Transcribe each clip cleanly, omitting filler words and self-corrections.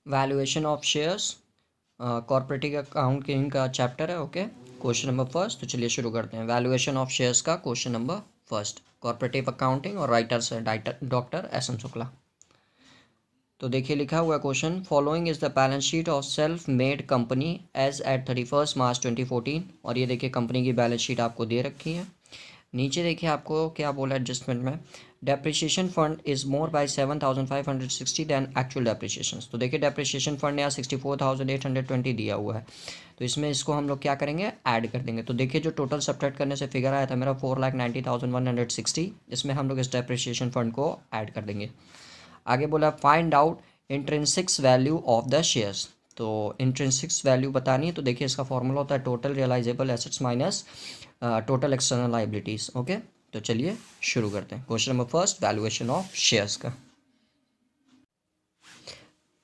Valuation of shares, corporative accounting का chapter है। Okay, question number first. तो चलिए शुरू करते हैं। वैल्यूएशन ऑफ शेयर्स का question number first, corporative accounting, और राइटर्स है डॉक्टर एस एम शुक्ला। तो देखिए लिखा हुआ question, following is the balance sheet of self made company as at 31 March 2014। और ये देखिए कंपनी की बैलेंस शीट आपको दे रखी है। नीचे देखिए आपको क्या बोला एडजस्टमेंट में, depreciation fund is more by 7,560 than actual depreciation. तो देखिए डेप्रिसिएशन फंड यहाँ 64,820 दिया हुआ है, तो इसमें इसको हम लोग क्या करेंगे, ऐड कर देंगे। तो देखिए जो टोटल सब्ट्रैक्ट करने से फिगर आया था मेरा 4,90,160, इसमें हम लोग इस डेप्रिसिएशन फंड को ऐड कर देंगे। आगे बोला find out intrinsics value of the shares. तो इंट्रिंसिक्स वैल्यू बतानी है, तो देखिए इसका फॉर्मूला होता है total realisable assets minus total external liabilities. Okay, तो चलिए शुरू करते हैं। Question number first, valuation of shares का।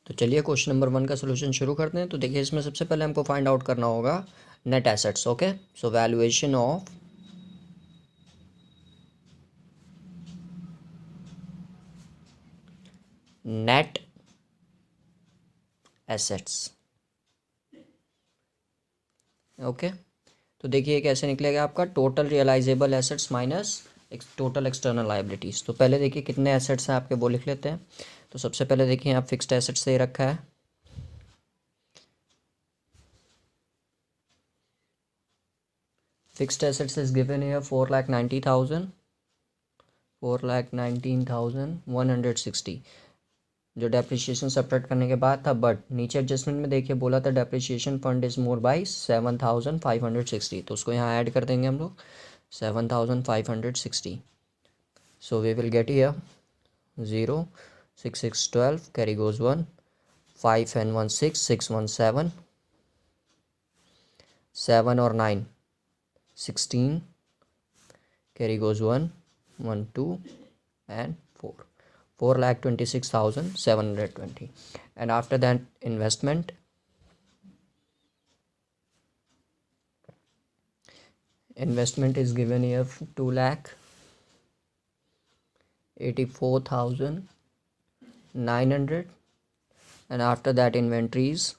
तो चलिए क्वेश्चन नंबर 1 का सोल्यूशन शुरू करते हैं। तो देखिए इसमें सबसे पहले हमको फाइंड आउट करना होगा net assets. Okay, so valuation of net assets. Okay, तो देखिए कैसे निकलेगा आपका total realisable assets minus total external liabilities. तो पहले देखिए कितने एसेट्स हैं आपके, वो लिख लेते हैं। तो सबसे पहले देखिए आप फिक्स्ड एसेट्स दे रखा है, fixed assets is given here 4,19,160। जो डेप्रिसिएशन सब्ट्रैक्ट करने के बाद था, बट नीचे एडजस्टमेंट में देखिए बोला था depreciation fund is more by 7,560, तो उसको यहाँ ऐड कर देंगे हम लोग 7,560। So we will get here 0 6 6 12 carry goes 1 5 and 1 6 6 1 7 7 और 9 16 carry goes 1 1 2 and 4 4,26,720. And after that investment is given here 2,84,900. and after that inventories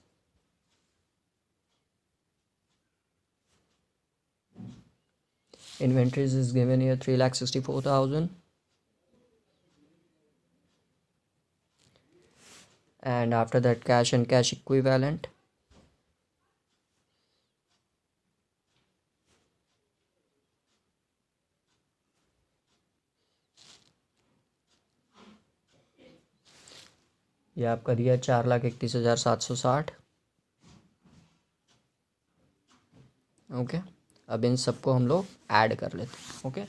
is given here 3,64,000. and after that cash and cash equivalent ये आपका दिया 4,31,760। Okay, अब इन सबको हम लोग add कर लेते हैं। ओके,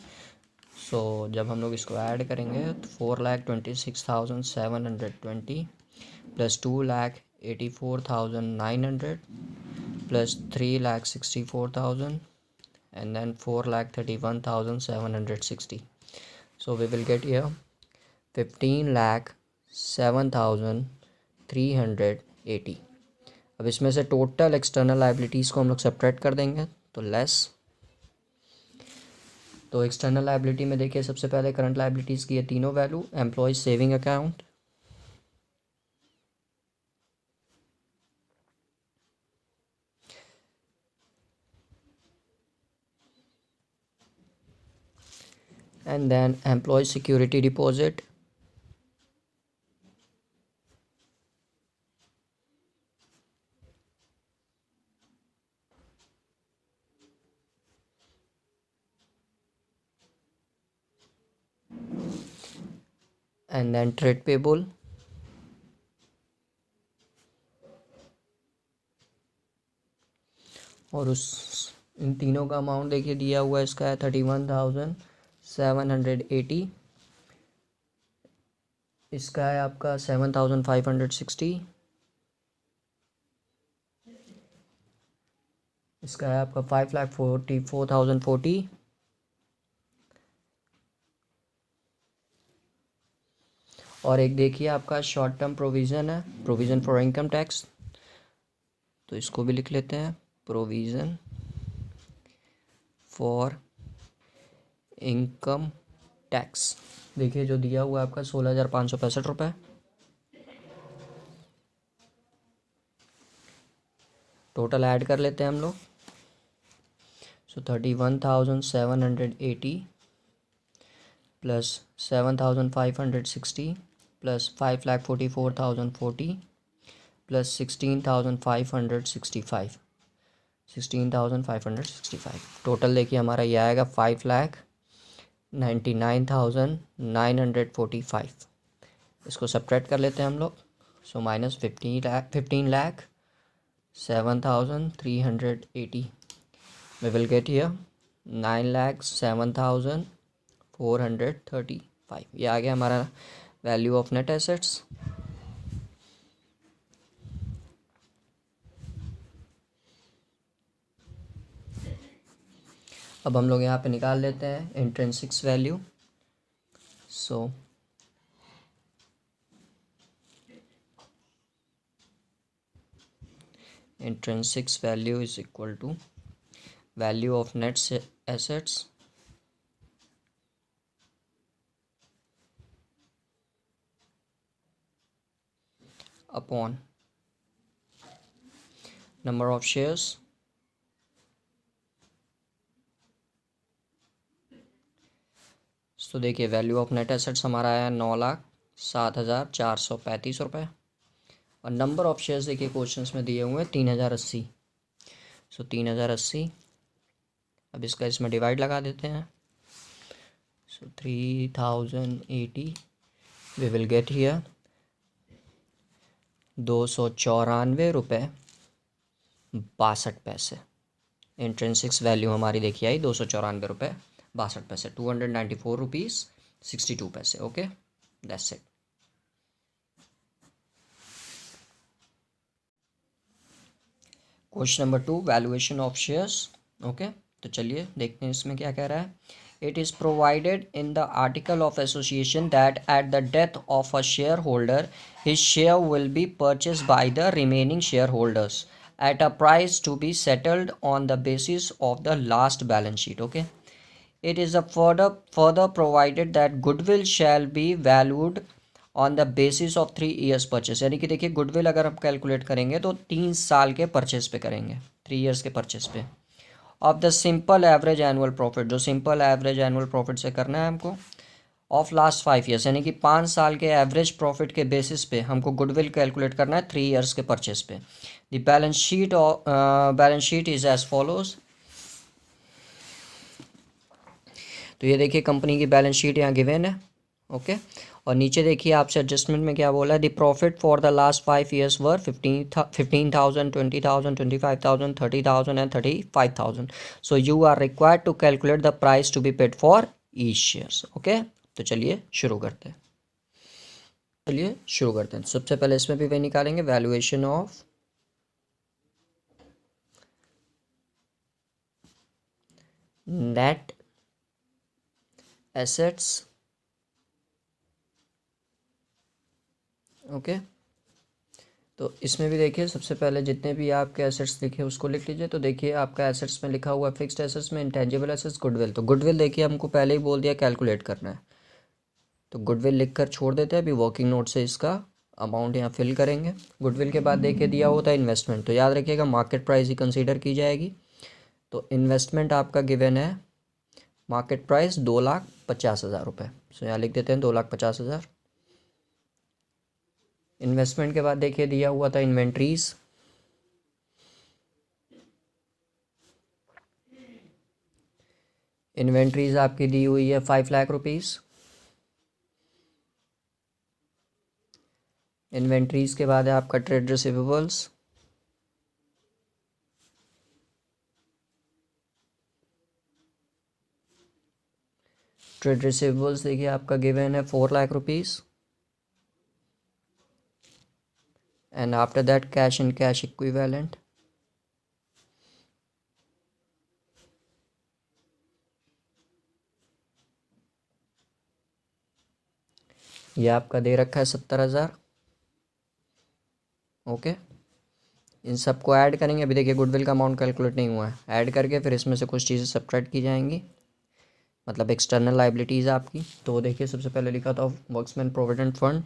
सो जब हम लोग इसको ऐड करेंगे तो 4,26,720 plus 2,84,900 plus 3,64,000 and then 4,31,760. So we will get here 15,07,380. अब इसमें से टोटल एक्सटर्नल लाइबिलिटीज़ को हम लोग सेपरेट कर देंगे, तो लेस। तो एक्सटर्नल लाइबिलिटी में देखिए सबसे पहले करंट लाइबिलिटीज़ की है तीनों value, employees saving account, and then employee security deposit, and then trade payable, और उस इन तीनों का अमाउंट देखिए दिया हुआ है, इसका है 31,780, इसका है आपका 7,560, इसका है आपका 5,44,040, और एक देखिए आपका शॉर्ट टर्म प्रोविज़न है, प्रोविज़न फॉर इनकम टैक्स, तो इसको भी लिख लेते हैं, प्रोविज़न फॉर इनकम टैक्स। देखिए जो दिया हुआ है आपका 16,565 रुपये, टोटल ऐड कर लेते हैं हम लोग। सो 31,780 प्लस 7,560 प्लस 5,44,040 प्लस 16,565 टोटल देखिए हमारा ये आएगा 5,99,945। इसको सब्ट्रैक्ट कर लेते हैं हम लोग। So minus 15 lakh 7,380 we will get here 9,07,435। ये आ गया हमारा वैल्यू ऑफ नेट एसेट्स। अब हम लोग यहाँ पे निकाल लेते हैं intrinsic value. So intrinsic value is equal to value of net assets upon number of shares तो देखिए वैल्यू ऑफ नेट एसेट्स हमारा आया 9,07,435 रुपये और नंबर ऑफ शेयर्स देखिए क्वेश्चंस में दिए हुए हैं 3,080। सो 3,080 अब इसका इसमें डिवाइड लगा देते हैं। सो 3,080 वी विल गेट हियर 294 रुपये 62 पैसे। इंट्रिंसिक्स वैल्यू हमारी देखिए आई 294 रुपये 62 पैसे, 294 रुपीज़ 62 पैसे। Okay, that's it. Question number 2, valuation of shares. Okay, तो चलिए देखते हैं इसमें क्या कह रहा है। It is provided in the article of association that at the death of a share holder his share will be purchase by the remaining share holders at a price to be settled on the basis of the last balance sheet. Okay, it is a further provided that goodwill shall be valued on the basis of 3 years purchase। यानी कि देखिए goodwill अगर हम calculate करेंगे तो 3 साल के purchase पे करेंगे, 3 इयर्स के परचेस पे। Of the simple average annual profit, जो सिंपल एवरेज एनुअल प्रॉफिट से करना है हमको, ऑफ लास्ट 5 ईयर्स, यानी कि 5 साल के एवरेज प्रॉफिट के बेसिस पे हमको गुडविल कैलकुलेट करना है 3 इयर्स के परचेस पे। The balance sheet is as follows. तो ये देखिए कंपनी की बैलेंस शीट यहाँ गिवन है। ओके, और नीचे देखिए आपसे एडजस्टमेंट में क्या बोला है। The profit for the last 5 years were 15,000, 20,000, 25,000, 30,000 and 35,000। So you are required to calculate the price to be paid for each shares. Okay, तो चलिए शुरू करते हैं। सबसे पहले इसमें भी वही निकालेंगे, valuation of net assets. Okay, तो इसमें भी देखिए सबसे पहले जितने भी आपके एसेट्स लिखे उसको लिख लीजिए। तो देखिए आपका एसेट्स में लिखा हुआ है फिक्स्ड एसेट्स में इंटेंजिबल एसेट्स, गुडविल। तो गुडविल देखिए हमको पहले ही बोल दिया कैलकुलेट करना है, तो गुडविल लिखकर छोड़ देते हैं। अभी वर्किंग नोट से इसका अमाउंट यहाँ फिल करेंगे। गुडविल के बाद देखिए दिया होता है इन्वेस्टमेंट, तो याद रखिएगा मार्केट प्राइस ही कंसीडर की जाएगी। तो इन्वेस्टमेंट आपका गिवन है मार्केट प्राइस 2,50,000 रुपये। सो यहाँ लिख देते हैं 2,50,000। इन्वेस्टमेंट के बाद देखिए दिया हुआ था इन्वेंट्रीज। इन्वेंट्रीज आपकी दी हुई है 5 लाख रुपीज़। इन्वेंट्रीज के बाद है आपका ट्रेड रिसीवेबल्स। ट्रेड रिसीवेबल्स देखिए आपका गिवन है 4 lakh rupees. And after that cash and cash equivalent. ये आपका दे रखा है 70,000। ओके, इन सबको ऐड करेंगे। अभी देखिए गुडविल का अमाउंट कैलकुलेट नहीं हुआ है, ऐड करके फिर इसमें से कुछ चीज़ें सब्ट्रैक्ट की जाएंगी, मतलब एक्सटर्नल लाइबिलिटीज़ आपकी। तो देखिए सबसे पहले लिखा था workmen provident fund.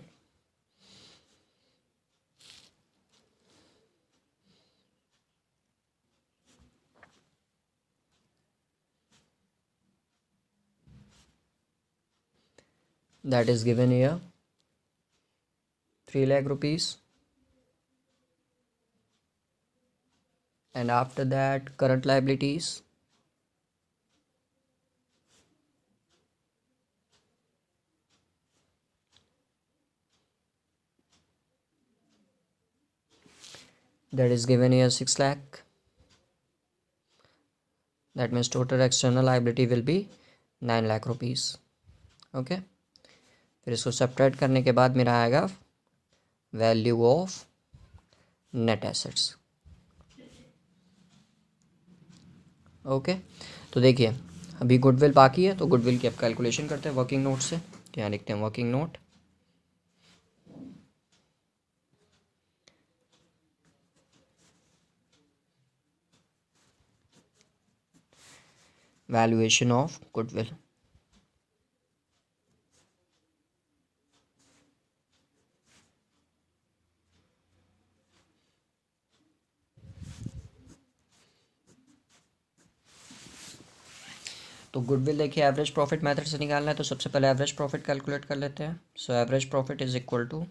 that is given here 3 lakh rupees. And after that, current liabilities, that is given here 6 lakh. That means total external liability will be 9 lakh rupees. Okay, फिर इसको subtract करने के बाद मेरा आएगा value of net assets. Okay, तो देखिए अभी गुडविल बाकी है, तो गुडविल की अब कैलकुलेशन करते हैं वर्किंग नोट से. क्या लिखते हैं working note. Valuation of goodwill. तो गुडविल देखिए एवरेज प्रॉफिट मेथड से निकालना है, तो सबसे पहले एवरेज प्रॉफिट कैलकुलेट कर लेते हैं. So average profit is equal to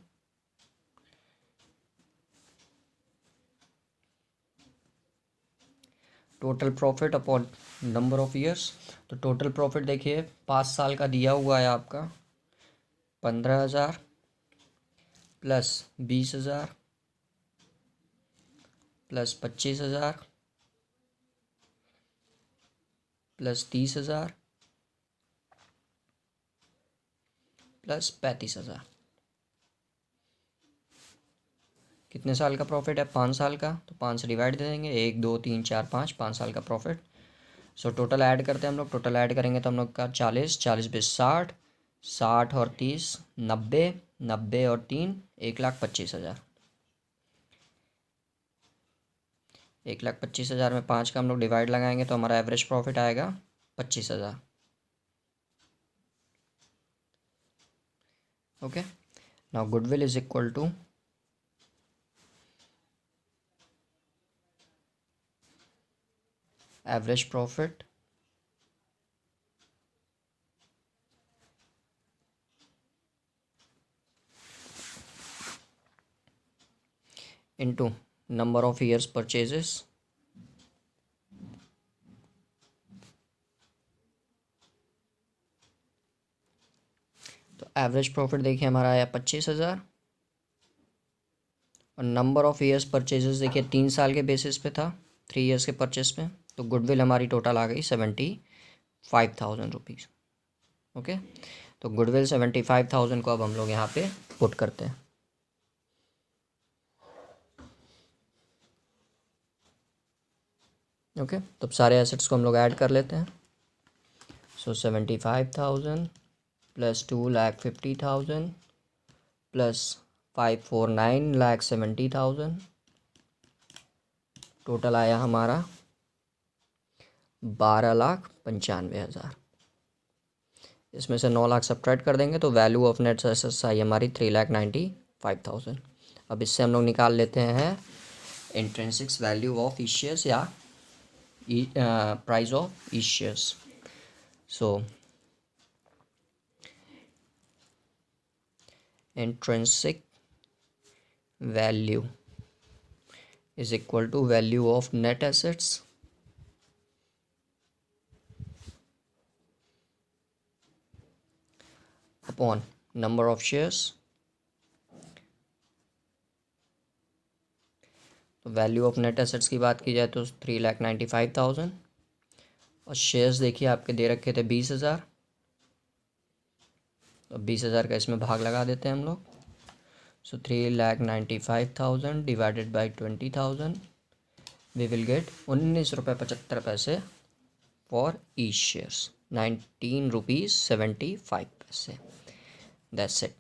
total profit upon number of years. तो टोटल प्रॉफिट देखिए 5 साल का दिया हुआ है आपका 15,000 प्लस 20,000 प्लस 25,000 प्लस 30,000 प्लस 35,000. कितने साल का प्रॉफिट है? 5 साल का. तो 5 से डिवाइड दे देंगे. 1 2 3 4 5 साल का प्रॉफिट. सो टोटल ऐड करते हैं हम लोग. टोटल ऐड करेंगे तो हम लोग का 40 बीस 60 60 और 30 90 90 और 3 1,25,000. 1,25,000 में 5 का हम लोग डिवाइड लगाएंगे तो हमारा एवरेज प्रॉफिट आएगा 25,000. Okay, now goodwill is equal to average profit into number of years purchases तो एवरेज प्रॉफिट देखिए हमारा आया 25,000 और नंबर ऑफ ईयर्स परचेजेस देखिए 3 साल के बेसिस पे था, 3 ईयर्स के परचेस पे. तो गुडविल हमारी टोटल आ गई 75,000 रुपीज़. ओके, तो गुडविल 75,000 को अब हम लोग यहाँ पे पुट करते हैं. ओके, तो अब सारे एसेट्स को हम लोग ऐड कर लेते हैं. सो 75,000 प्लस 2,50,000 प्लस 549,70,000. टोटल आया हमारा 12,95,000. इसमें से 9 लाख सब्ट्रैक्ट कर देंगे तो वैल्यू ऑफ नेट एसेट्स आई हमारी 3,95,000. अब इससे हम लोग निकाल लेते हैं intrinsic value of each shares या price of each shares. So intrinsic value is equal to value of net assets upon number of shares. तो वैल्यू ऑफ नेट एसेट्स की बात की जाए तो 3,95,000 और शेयर्स देखिए आपके दे रखे थे 20,000. तो 20,000 का इसमें भाग लगा देते हैं हम लोग. So 3,95,000 divided by 20,000 we will get 19.75 रुपये for each shares. 19.75 rupees. That's it.